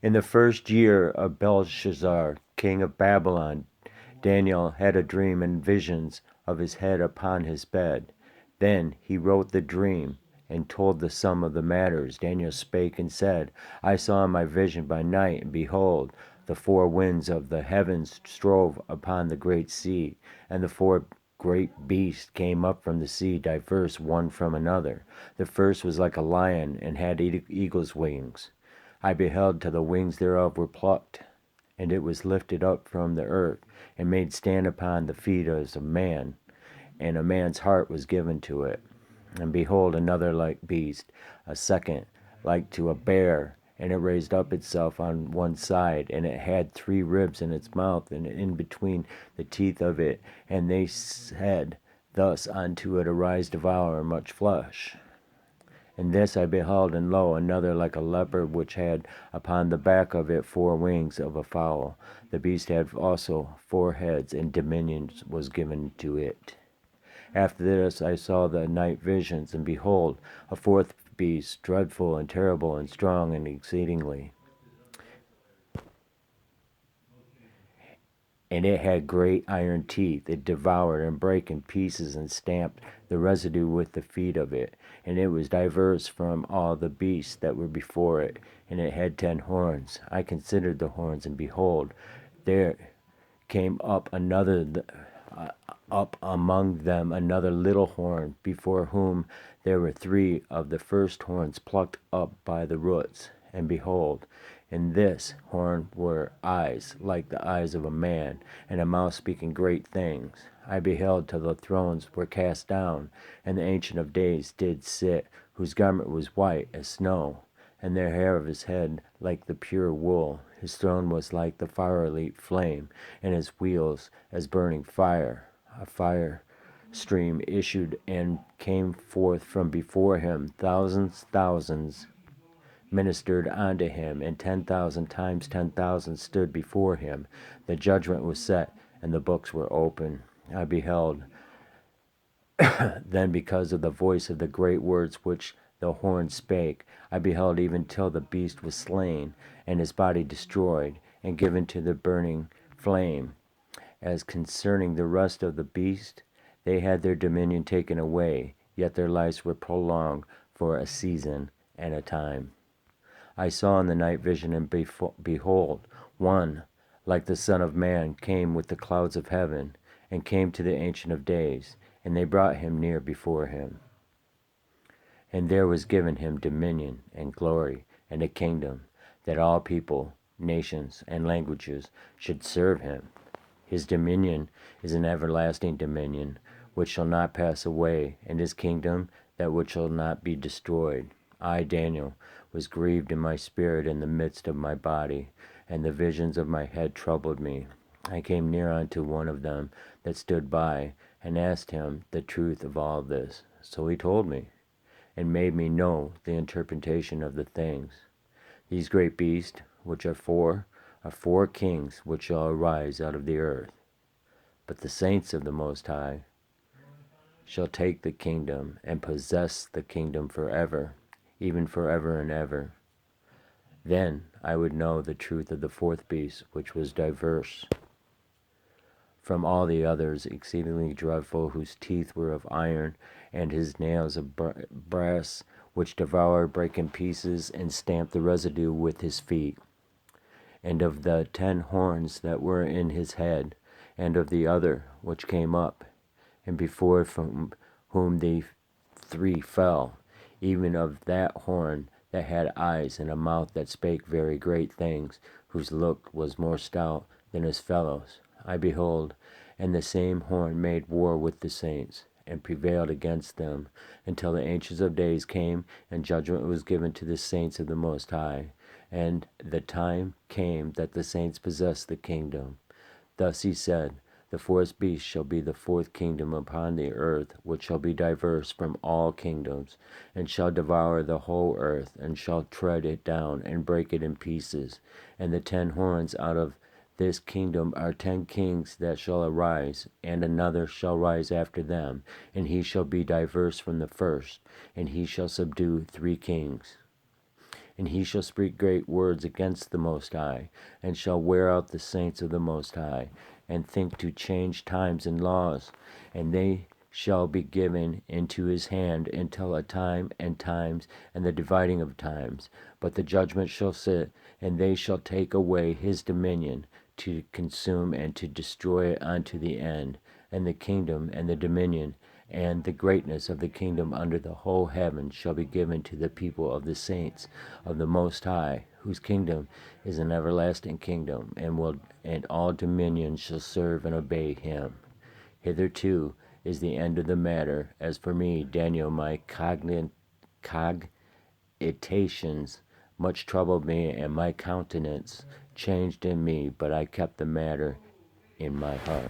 In the first year of Belshazzar, king of Babylon, Daniel had a dream and visions of his head upon his bed. Then he wrote the dream and told the sum of the matters. Daniel spake and said, I saw in my vision by night, and behold, the four winds of the heavens strove upon the great sea, and the four great beasts came up from the sea, diverse one from another. The first was like a lion, and had eagle's wings. I beheld till the wings thereof were plucked, and it was lifted up from the earth, and made stand upon the feet as a man, and a man's heart was given to it. And behold, another like beast, a second like to a bear, and it raised up itself on one side, and it had 3 ribs in its mouth, and in between the teeth of it. And they said thus unto it, Arise, devour much flesh. And this I beheld, and lo, another like a leopard, which had upon the back of it 4 wings of a fowl. The beast had also 4 heads, and dominion was given to it. After this I saw the night visions, and behold, a fourth beast, dreadful and terrible and strong and exceedingly. And it had great iron teeth. It devoured and brake in pieces and stamped the residue with the feet of it. And it was diverse from all the beasts that were before it. And it had 10 horns. I considered the horns, and behold, there came up among them another little horn, before whom there were 3 of the first horns plucked up by the roots. And behold, in this horn were eyes like the eyes of a man, and a mouth speaking great things. I beheld till the thrones were cast down, and the Ancient of Days did sit, whose garment was white as snow, and the hair of his head like the pure wool. His throne was like the fiery flame, and his wheels as burning fire. A fire stream issued and came forth from before him. Thousands ministered unto him, and 10,000 times 10,000 stood before him. The judgment was set, and the books were open. I beheld then, because of the voice of the great words which the horn spake, I beheld even till the beast was slain, and his body destroyed, and given to the burning flame. As concerning the rest of the beast, they had their dominion taken away, yet their lives were prolonged for a season and a time. I saw in the night vision, and behold, one like the Son of Man came with the clouds of heaven, and came to the Ancient of Days, and they brought him near before him. And there was given him dominion and glory and a kingdom, that all people, nations, and languages should serve him. His dominion is an everlasting dominion, which shall not pass away, and his kingdom that which shall not be destroyed. I, Daniel, was grieved in my spirit in the midst of my body, and the visions of my head troubled me. I came near unto one of them that stood by, and asked him the truth of all this. So he told me, and made me know the interpretation of the things. These great beasts, which are 4 kings which shall arise out of the earth. But the saints of the Most High shall take the kingdom, and possess the kingdom forever, even forever and ever. Then I would know the truth of the fourth beast, which was diverse from all the others, exceedingly dreadful, whose teeth were of iron, and his nails of brass, which devoured, brake in pieces, and stamped the residue with his feet. And of the 10 horns that were in his head, and of the other which came up, and before from whom the 3 fell, even of that horn that had eyes, and a mouth that spake very great things, whose look was more stout than his fellows. I behold, and the same horn made war with the saints, and prevailed against them, until the Ancients of Days came, and judgment was given to the saints of the Most High. And the time came that the saints possessed the kingdom. Thus he said, The fourth beast shall be the 4th kingdom upon the earth, which shall be diverse from all kingdoms, and shall devour the whole earth, and shall tread it down, and break it in pieces. And the 10 horns out of this kingdom are 10 kings that shall arise, and another shall rise after them, and he shall be diverse from the first, and he shall subdue 3 kings. And he shall speak great words against the Most High, and shall wear out the saints of the Most High, and think to change times and laws. And they shall be given into his hand until a time and times and the dividing of times. But the judgment shall sit, and they shall take away his dominion, to consume and to destroy it unto the end. And the kingdom and the dominion and the greatness of the kingdom under the whole heaven shall be given to the people of the saints of the Most High, whose kingdom is an everlasting kingdom, and all dominions shall serve and obey him. Hitherto is the end of the matter. As for me, Daniel, my cogitations much troubled me, and my countenance changed in me, but I kept the matter in my heart.